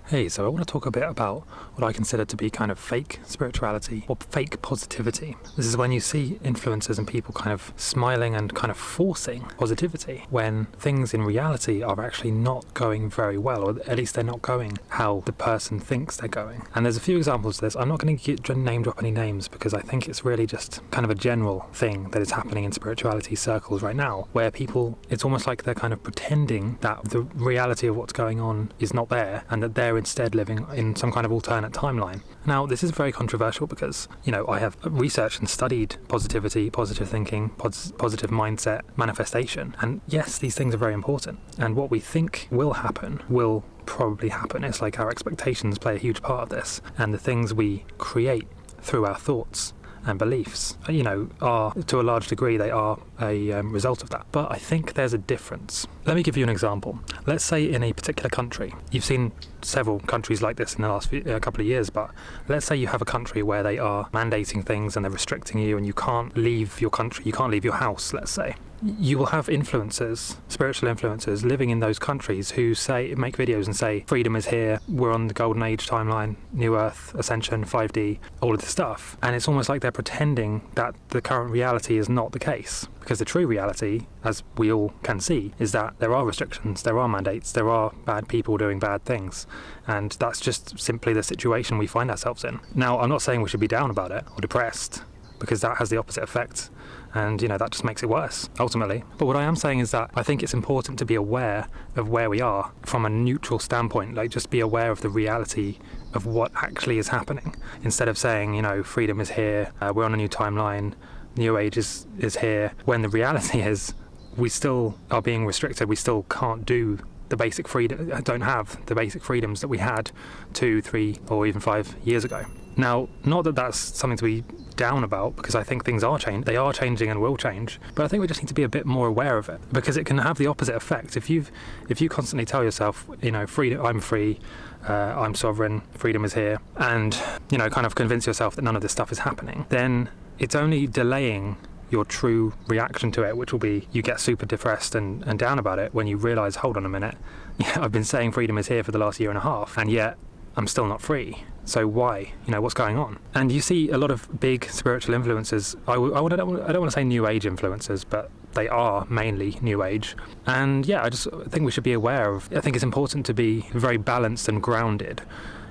Hey, so I want to talk a bit about what I consider to be kind of fake spirituality or fake positivity. This is when you see influencers and people kind of smiling and kind of forcing positivity when things in reality are actually not going very well, or at least they're not going how the person thinks they're going. And there's a few examples of this. I'm not going to name drop any names because I think it's really just kind of a general thing that is happening in spirituality circles right now, where people, it's almost like they're kind of pretending that the reality of what's going on is not there and that they're instead living in some kind of alternate timeline. Now, this is very controversial because, I have researched and studied positivity, positive thinking, positive mindset, manifestation. And yes, these things are very important. And what we think will happen will probably happen. It's like our expectations play a huge part of this. And the things we create through our thoughts and beliefs, are, to a large degree, they are a result of that. But I think there's a difference. Let me give you an example. Let's say in a particular country, you've seen several countries like this in the last couple of years, but let's say you have a country where they are mandating things and they're restricting you and you can't leave your country, you can't leave your house, let's say. You will have influencers, spiritual influencers, living in those countries who make videos and say, freedom is here, we're on the golden age timeline, new earth, ascension, 5D, all of this stuff. And it's almost like they're pretending that the current reality is not the case. Because the true reality, as we all can see, is that there are restrictions, there are mandates, there are bad people doing bad things. And that's just simply the situation we find ourselves in. Now, I'm not saying we should be down about it or depressed, because that has the opposite effect. And, that just makes it worse, ultimately. But what I am saying is that I think it's important to be aware of where we are from a neutral standpoint, like just be aware of the reality of what actually is happening. Instead of saying, freedom is here, we're on a new timeline, new age is here, when the reality is we still are being restricted, we still can't do the basic freedom, don't have the basic freedoms that we had 2, 3, or even 5 years ago. Now, not that that's something to be down about, because I think things are changing. They are changing and will change. But I think we just need to be a bit more aware of it, because it can have the opposite effect. If you constantly tell yourself, freedom, I'm free, I'm sovereign, freedom is here, and, kind of convince yourself that none of this stuff is happening, then it's only delaying your true reaction to it, which will be you get super depressed and down about it when you realise, hold on a minute, I've been saying freedom is here for the last year and a half, and yet I'm still not free. So why? What's going on? And you see a lot of big spiritual influencers. I don't want to say new age influencers, but they are mainly new age. And I just think we should be aware of, I think it's important to be very balanced and grounded,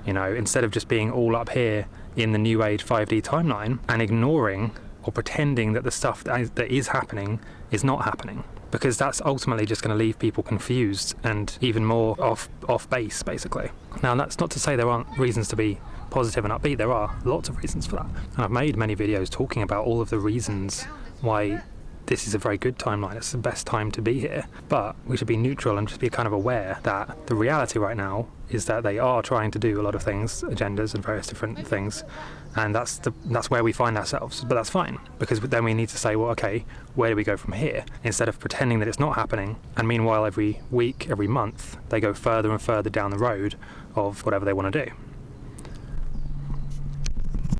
instead of just being all up here in the new age 5D timeline and ignoring or pretending that the stuff that is happening is not happening. Because that's ultimately just going to leave people confused and even more off base, basically. Now, that's not to say there aren't reasons to be positive and upbeat. There are lots of reasons for that. And I've made many videos talking about all of the reasons why this is a very good timeline. It's the best time to be here. But we should be neutral and just be kind of aware that the reality right now is that they are trying to do a lot of things, agendas and various different things. And that's where we find ourselves. But that's fine, because then we need to say, well, okay, where do we go from here? Instead of pretending that it's not happening. And meanwhile, every week, every month, they go further and further down the road of whatever they want to do.